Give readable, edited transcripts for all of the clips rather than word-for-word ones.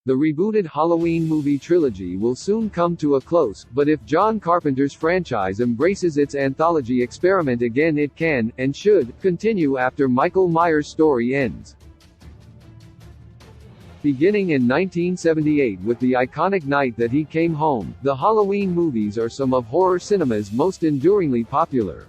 The rebooted Halloween movie trilogy will soon come to a close, but if John Carpenter's franchise embraces its anthology experiment again, it can, and should, continue after Michael Myers' story ends. Beginning in 1978 with the iconic Night That He Came Home, the Halloween movies are some of horror cinema's most enduringly popular.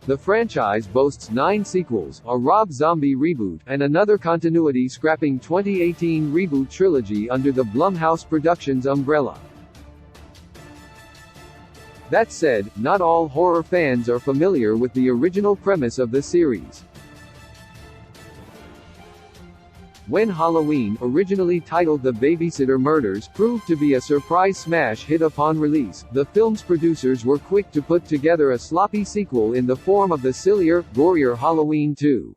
The franchise boasts 9 sequels, a Rob Zombie reboot, and another continuity-scrapping 2018 reboot trilogy under the Blumhouse Productions umbrella. That said, not all horror fans are familiar with the original premise of the series. When Halloween, originally titled The Babysitter Murders, proved to be a surprise smash hit upon release, the film's producers were quick to put together a sloppy sequel in the form of the sillier, gorier Halloween 2.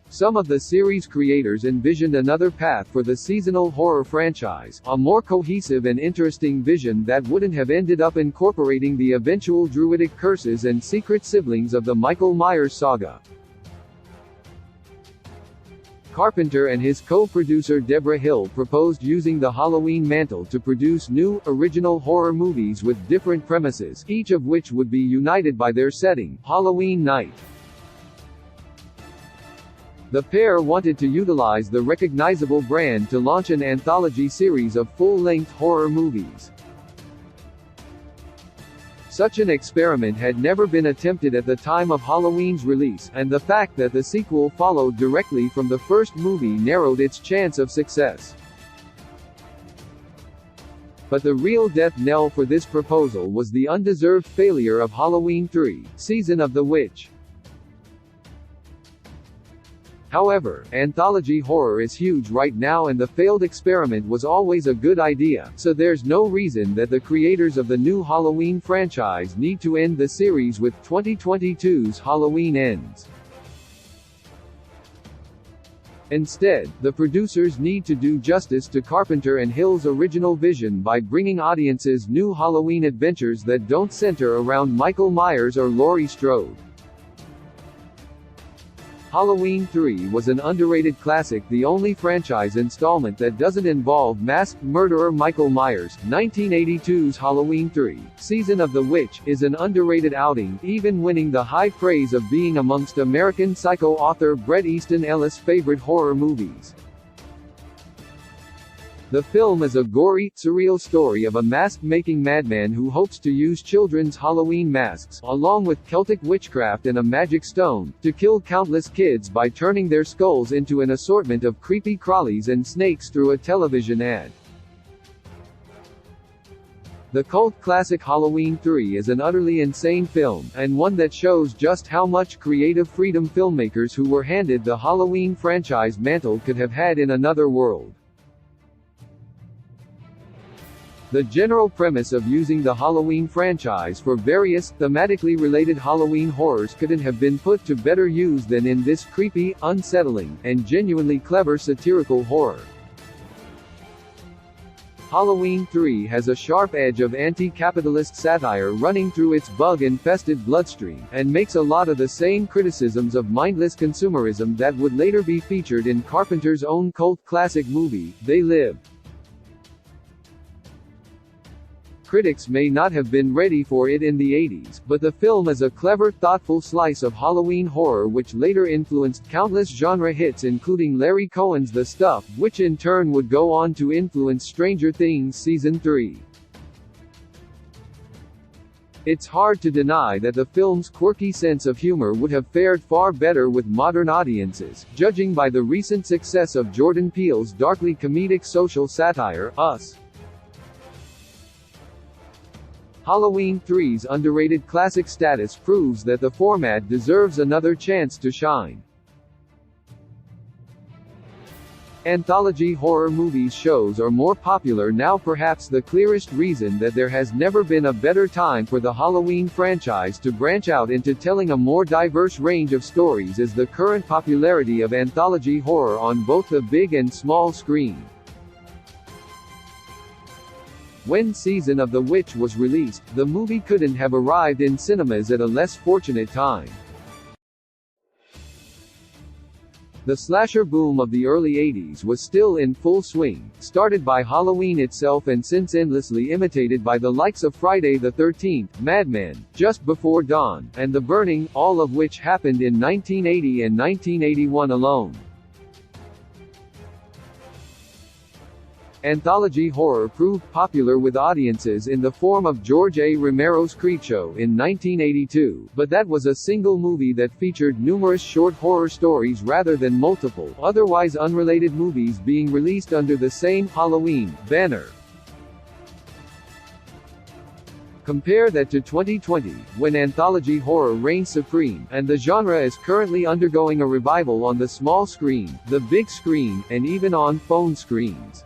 Some of the series' creators envisioned another path for the seasonal horror franchise, a more cohesive and interesting vision that wouldn't have ended up incorporating the eventual druidic curses and secret siblings of the Michael Myers saga. Carpenter and his co-producer Deborah Hill proposed using the Halloween mantle to produce new, original horror movies with different premises, each of which would be united by their setting, Halloween Night. The pair wanted to utilize the recognizable brand to launch an anthology series of full-length horror movies. Such an experiment had never been attempted at the time of Halloween's release, and the fact that the sequel followed directly from the first movie narrowed its chance of success. But the real death knell for this proposal was the undeserved failure of Halloween 3: Season of the Witch. However, anthology horror is huge right now, and the failed experiment was always a good idea, so there's no reason that the creators of the new Halloween franchise need to end the series with 2022's Halloween Ends. Instead, the producers need to do justice to Carpenter and Hill's original vision by bringing audiences new Halloween adventures that don't center around Michael Myers or Laurie Strode. Halloween 3 was an underrated classic, the only franchise installment that doesn't involve masked murderer Michael Myers. 1982's Halloween 3: Season of the Witch is an underrated outing, even winning the high praise of being amongst American Psycho author Bret Easton Ellis' favorite horror movies. The film is a gory, surreal story of a mask-making madman who hopes to use children's Halloween masks, along with Celtic witchcraft and a magic stone, to kill countless kids by turning their skulls into an assortment of creepy crawlies and snakes through a television ad. The cult classic Halloween 3 is an utterly insane film, and one that shows just how much creative freedom filmmakers who were handed the Halloween franchise mantle could have had in another world. The general premise of using the Halloween franchise for various, thematically related Halloween horrors couldn't have been put to better use than in this creepy, unsettling, and genuinely clever satirical horror. Halloween 3 has a sharp edge of anti-capitalist satire running through its bug-infested bloodstream, and makes a lot of the same criticisms of mindless consumerism that would later be featured in Carpenter's own cult classic movie, They Live. Critics may not have been ready for it in the 80s, but the film is a clever, thoughtful slice of Halloween horror which later influenced countless genre hits including Larry Cohen's The Stuff, which in turn would go on to influence Stranger Things Season 3. It's hard to deny that the film's quirky sense of humor would have fared far better with modern audiences, judging by the recent success of Jordan Peele's darkly comedic social satire, Us. Halloween 3's underrated classic status proves that the format deserves another chance to shine. Anthology horror movies shows are more popular now. Perhaps the clearest reason that there has never been a better time for the Halloween franchise to branch out into telling a more diverse range of stories is the current popularity of anthology horror on both the big and small screen. When Season of the Witch was released, the movie couldn't have arrived in cinemas at a less fortunate time. The slasher boom of the early 80s was still in full swing, started by Halloween itself and since endlessly imitated by the likes of Friday the 13th, Mad Men, Just Before Dawn, and The Burning, all of which happened in 1980 and 1981 alone. Anthology horror proved popular with audiences in the form of George A. Romero's Creepshow in 1982, but that was a single movie that featured numerous short horror stories rather than multiple, otherwise unrelated movies being released under the same Halloween banner. Compare that to 2020, when anthology horror reigns supreme, and the genre is currently undergoing a revival on the small screen, the big screen, and even on phone screens.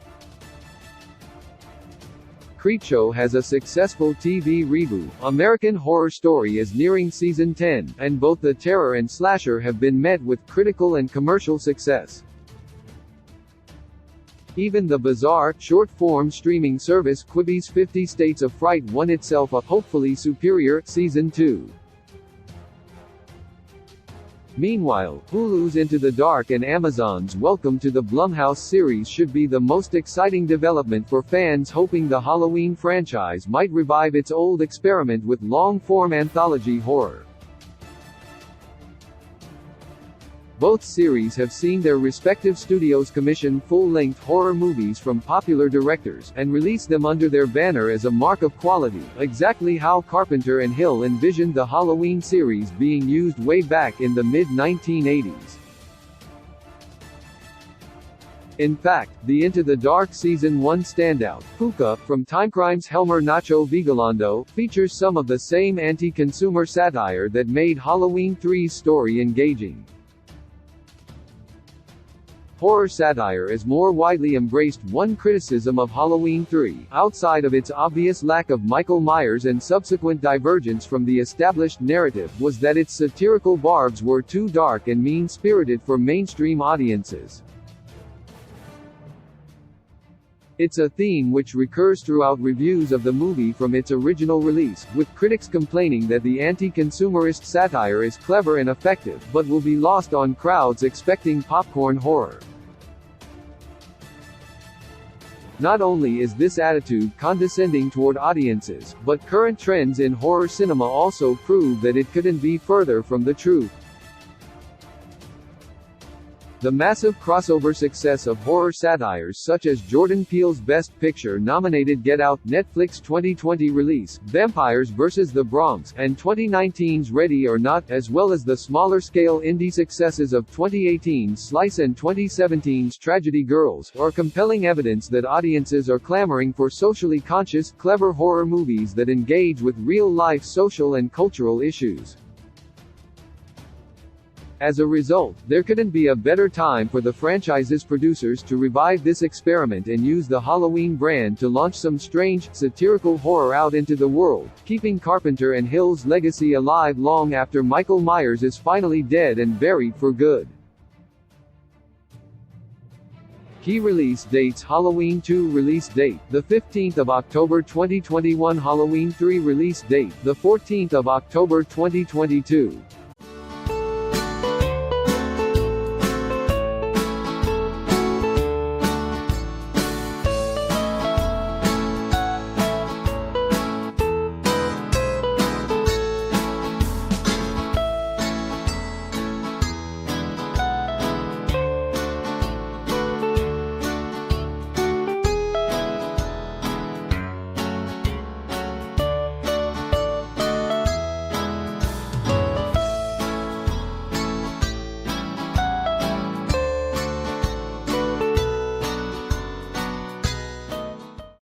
Creepshow has a successful TV reboot. American Horror Story is nearing season 10, and both the terror and slasher have been met with critical and commercial success. Even the bizarre, short-form streaming service Quibi's 50 States of Fright won itself a hopefully superior season 2. Meanwhile, Hulu's Into the Dark and Amazon's Welcome to the Blumhouse series should be the most exciting development for fans hoping the Halloween franchise might revive its old experiment with long-form anthology horror. Both series have seen their respective studios commission full-length horror movies from popular directors, and release them under their banner as a mark of quality, exactly how Carpenter and Hill envisioned the Halloween series being used way back in the mid-1980s. In fact, the Into the Dark Season 1 standout, Puka, from Timecrime's Helmer Nacho Vigalondo, features some of the same anti-consumer satire that made Halloween 3's story engaging. Horror satire is more widely embraced. One criticism of Halloween 3, outside of its obvious lack of Michael Myers and subsequent divergence from the established narrative, was that its satirical barbs were too dark and mean-spirited for mainstream audiences. It's a theme which recurs throughout reviews of the movie from its original release, with critics complaining that the anti-consumerist satire is clever and effective, but will be lost on crowds expecting popcorn horror. Not only is this attitude condescending toward audiences, but current trends in horror cinema also prove that it couldn't be further from the truth. The massive crossover success of horror satires such as Jordan Peele's Best Picture-nominated Get Out, Netflix 2020 release, Vampires vs. the Bronx, and 2019's Ready or Not, as well as the smaller-scale indie successes of 2018's Slice and 2017's Tragedy Girls, are compelling evidence that audiences are clamoring for socially conscious, clever horror movies that engage with real-life social and cultural issues. As a result, there couldn't be a better time for the franchise's producers to revive this experiment and use the Halloween brand to launch some strange, satirical horror out into the world, keeping Carpenter and Hill's legacy alive long after Michael Myers is finally dead and buried for good. Key release dates: Halloween 2 release date, the 15th of October 2021. Halloween 3 release date, the 14th of October 2022.